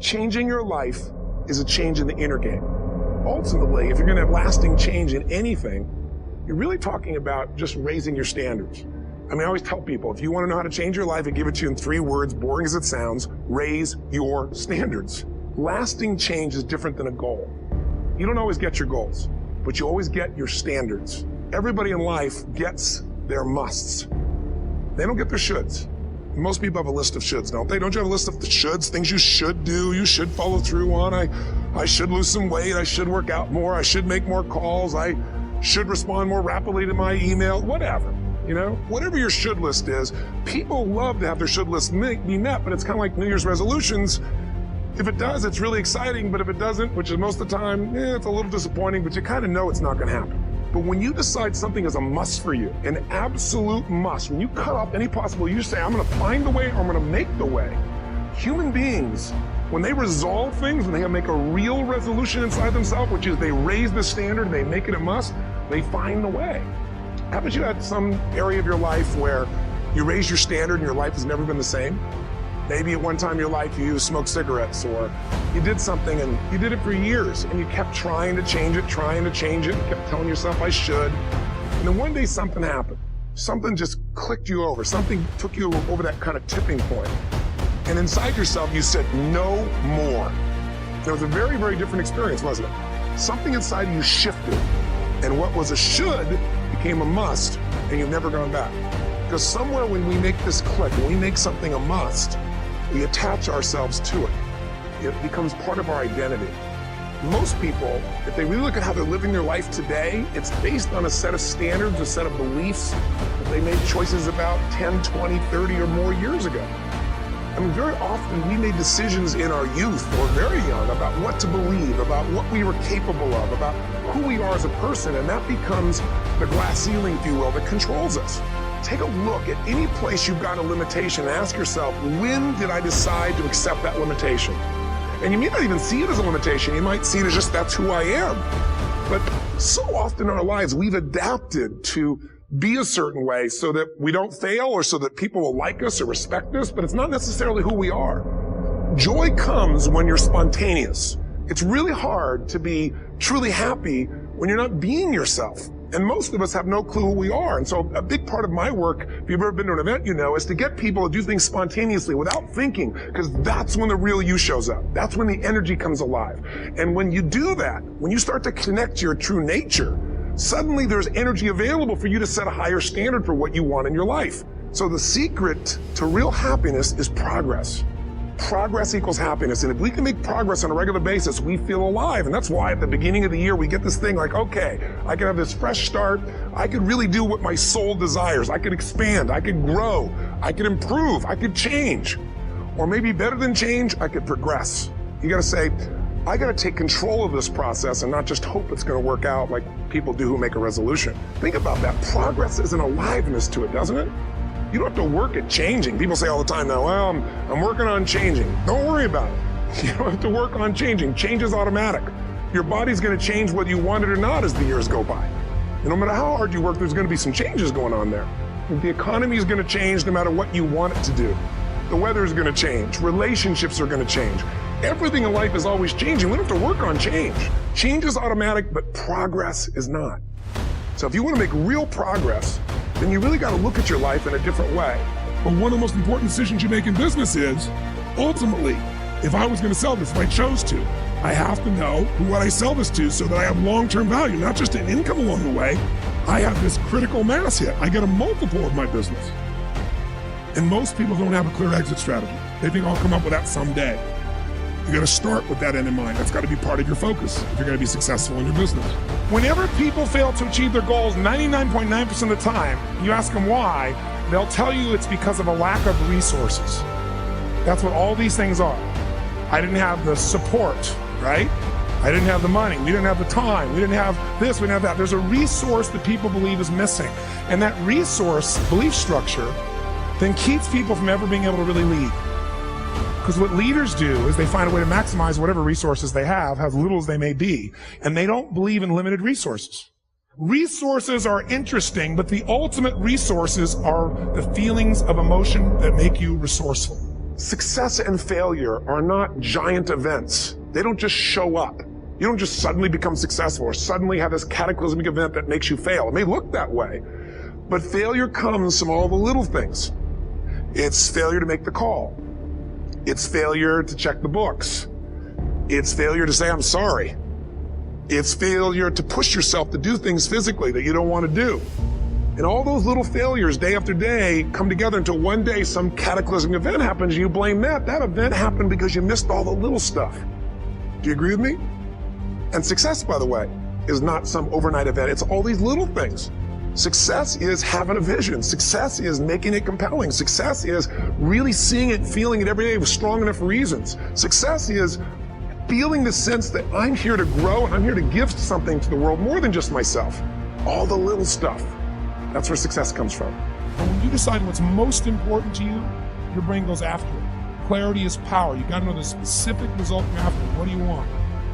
Changing your life is a change in the inner game. Ultimately, if you're going to have lasting change in anything, you're really talking about just raising your standards. I mean, I always tell people, if you want to know how to change your life, I give it to you in 3 words, boring as it sounds: raise your standards. Lasting change is different than a goal. You don't always get your goals, but you always get your standards. Everybody in life gets their musts. They don't get their shoulds. Most people have a list of shoulds, don't they? Don't you have a list of the shoulds, things you should do, you should follow through on? I should lose some weight, I should work out more, I should make more calls, I should respond more rapidly to my email, whatever. You know, whatever your should list is, people love to have their should list be met, but it's kind of like New Year's resolutions. If it does, it's really exciting, but if it doesn't, which is most of the time, it's a little disappointing, but you kind of know it's not going to happen. But when you decide something is a must for you, an absolute must, when you cut off any possible, you say, I'm going to find the way or I'm going to make the way. Human beings, when they resolve things, when they make a real resolution inside themselves, which is they raise the standard, they make it a must, they find the way. Haven't you had some area of your life where you raise your standard and your life has never been the same? Maybe at one time in your life you smoked cigarettes, or you did something and you did it for years and you kept trying to change it, you kept telling yourself, I should. And then one day something happened. Something just clicked you over. Something took you over that kind of tipping point. And inside yourself you said, no more. It was a very, very different experience, wasn't it? Something inside of you shifted. And what was a should became a must, and you've never gone back. Because somewhere when we make this click, when we make something a must, we attach ourselves to it. It becomes part of our identity. Most people, if they really look at how they're living their life today, it's based on a set of standards, a set of beliefs that they made choices about 10, 20, 30 or more years ago. I mean, very often we made decisions in our youth or very young about what to believe, about what we were capable of, about who we are as a person, and that becomes the glass ceiling, if you will, that controls us. Take a look at any place you've got a limitation and ask yourself, when did I decide to accept that limitation? And you may not even see it as a limitation. You might see it as just, that's who I am. But so often in our lives, we've adapted to be a certain way so that we don't fail or so that people will like us or respect us, but it's not necessarily who we are. Joy comes when you're spontaneous. It's really hard to be truly happy when you're not being yourself. And most of us have no clue who we are. And so a big part of my work, if you've ever been to an event, you know, is to get people to do things spontaneously without thinking, because that's when the real you shows up. That's when the energy comes alive. And when you do that, when you start to connect to your true nature, suddenly there's energy available for you to set a higher standard for what you want in your life. So the secret to real happiness is progress. Progress equals happiness. And if we can make progress on a regular basis, we feel alive. And that's why at the beginning of the year, we get this thing like, okay, I can have this fresh start. I could really do what my soul desires. I could expand. I could grow. I could improve. I could change. Or maybe better than change, I could progress. You got to say, I got to take control of this process and not just hope it's going to work out like people do who make a resolution. Think about that. Progress is an aliveness to it, doesn't it? You don't have to work at changing. People say all the time now, well, I'm working on changing. Don't worry about it. You don't have to work on changing. Change is automatic. Your body's going to change whether you want it or not as the years go by. And no matter how hard you work, there's going to be some changes going on there. The economy is going to change no matter what you want it to do. The weather is going to change. Relationships are going to change. Everything in life is always changing. We don't have to work on change. Change is automatic, but progress is not. So if you want to make real progress, then you really got to look at your life in a different way. But one of the most important decisions you make in business is, ultimately, if I was going to sell this, if I chose to, I have to know what I sell this to so that I have long-term value, not just an income along the way. I have this critical mass hit. I get a multiple of my business. And most people don't have a clear exit strategy. They think I'll come up with that someday. You got to start with that end in mind. That's got to be part of your focus if you're going to be successful in your business. Whenever people fail to achieve their goals, 99.9% of the time, you ask them why, they'll tell you it's because of a lack of resources. That's what all these things are. I didn't have the support, right? I didn't have the money. We didn't have the time. We didn't have this. We didn't have that. There's a resource that people believe is missing. And that resource belief structure then keeps people from ever being able to really lead. Because what leaders do is they find a way to maximize whatever resources they have little as they may be. And they don't believe in limited resources. Resources are interesting, but the ultimate resources are the feelings of emotion that make you resourceful. Success and failure are not giant events. They don't just show up. You don't just suddenly become successful or suddenly have this cataclysmic event that makes you fail. It may look that way, but failure comes from all the little things. It's failure to make the call. It's failure to check the books. It's failure to say, I'm sorry. It's failure to push yourself to do things physically that you don't want to do. And all those little failures day after day come together until one day some cataclysmic event happens and you blame that. That event happened because you missed all the little stuff. Do you agree with me? And success, by the way, is not some overnight event. It's all these little things. Success is having a vision. Success is making it compelling. Success is really seeing it, feeling it every day with strong enough reasons. Success is feeling the sense that I'm here to grow and I'm here to give something to the world more than just myself. All the little stuff. That's where success comes from. And when you decide what's most important to you, your brain goes after it. Clarity is power. You got to know the specific result you're after. What do you want?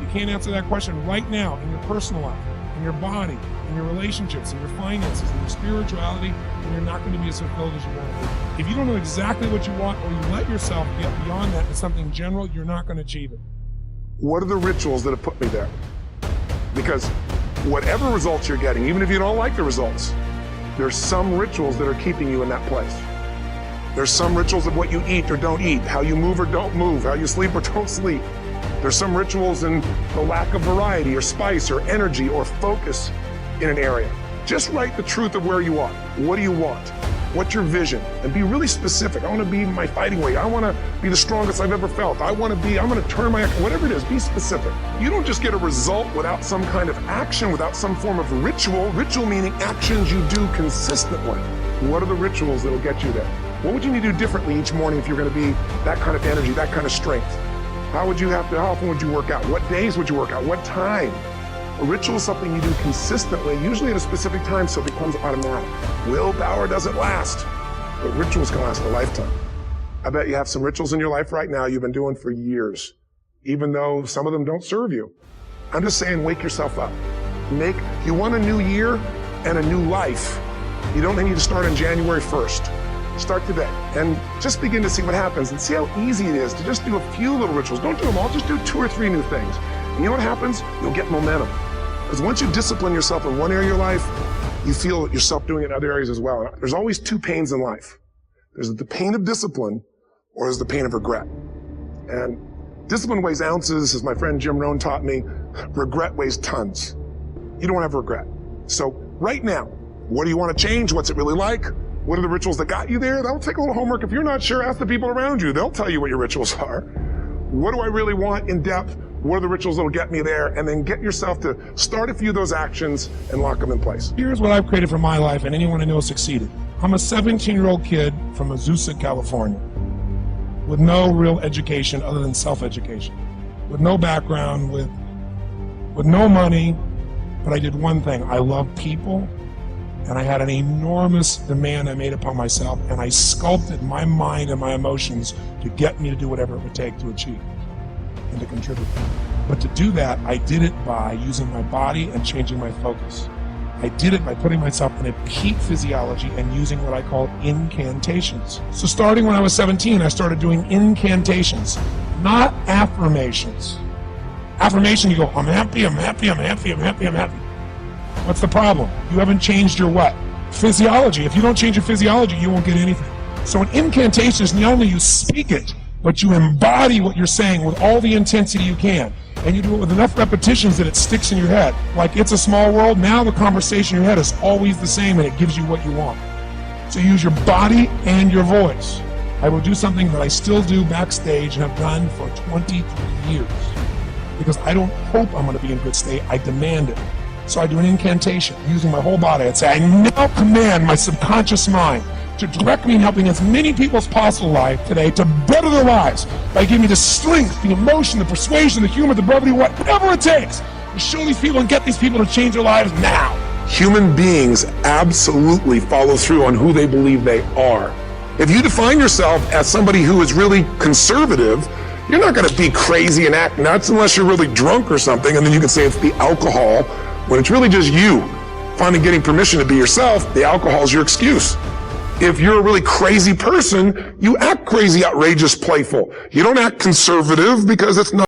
You can't answer that question right now in your personal life, in your body, in your relationships, in your finances, in your spirituality, and you're not going to be as fulfilled as you want to be. If you don't know exactly what you want, or you let yourself get beyond that to something general, you're not going to achieve it. What are the rituals that have put me there? Because whatever results you're getting, even if you don't like the results, there's some rituals that are keeping you in that place. There's some rituals of what you eat or don't eat, how you move or don't move, how you sleep or don't sleep. There's some rituals in the lack of variety or spice or energy or focus in an area. Just write the truth of where you are. What do you want? What's your vision? And be really specific. I want to be my fighting weight. I want to be the strongest I've ever felt. I'm going to turn my, whatever it is, be specific. You don't just get a result without some kind of action, without some form of ritual. Ritual meaning actions you do consistently. What are the rituals that'll get you there? What would you need to do differently each morning if you're going to be that kind of energy, that kind of strength? How often would you work out? What days would you work out? What time? A ritual is something you do consistently, usually at a specific time, so it becomes automatic. Willpower doesn't last, but rituals can last a lifetime. I bet you have some rituals in your life right now you've been doing for years, even though some of them don't serve you. I'm just saying, wake yourself up. You want a new year and a new life. You don't need to start on January 1st. Start today and just begin to see what happens and see how easy it is to just do a few little rituals. Don't do them all, just do 2 or 3 new things. And you know what happens? You'll get momentum. Because once you discipline yourself in one area of your life, you feel yourself doing it in other areas as well. There's always 2 pains in life. There's the pain of discipline or there's the pain of regret. And discipline weighs ounces, as my friend Jim Rohn taught me. Regret weighs tons. You don't have regret. So right now, what do you want to change? What's it really like? What are the rituals that got you there? That'll take a little homework. If you're not sure, ask the people around you. They'll tell you what your rituals are. What do I really want in depth? What are the rituals that'll get me there? And then get yourself to start a few of those actions and lock them in place. Here's what I've created for my life, and anyone I know has succeeded. I'm a 17-year-old kid from Azusa, California, with no real education other than self-education, with no background, with no money, but I did one thing. I love people, and I had an enormous demand I made upon myself, and I sculpted my mind and my emotions to get me to do whatever it would take to achieve and to contribute. But to do that, I did it by using my body and changing my focus. I did it by putting myself in a peak physiology and using what I call incantations. So starting when I was 17, I started doing incantations, not affirmations. Affirmation, you go, I'm happy, I'm happy, I'm happy, I'm happy, I'm happy. What's the problem? You haven't changed your what? Physiology. If you don't change your physiology, you won't get anything. So an incantation is not only you speak it, but you embody what you're saying with all the intensity you can. And you do it with enough repetitions that it sticks in your head. Like It's a Small World, now the conversation in your head is always the same and it gives you what you want. So you use your body and your voice. I will do something that I still do backstage and have done for 23 years. Because I don't hope I'm going to be in good state, I demand it. So I do an incantation using my whole body. I'd say, I now command my subconscious mind to direct me in helping as many people as possible live today to better their lives by giving me the strength, the emotion, the persuasion, the humor, the brevity, whatever it takes to show these people and get these people to change their lives now. Human beings absolutely follow through on who they believe they are. If you define yourself as somebody who is really conservative, you're not going to be crazy and act nuts unless you're really drunk or something, and then you can say it's the alcohol, when it's really just you finally getting permission to be yourself. The alcohol is your excuse. If you're a really crazy person, you act crazy, outrageous, playful. You don't act conservative because it's not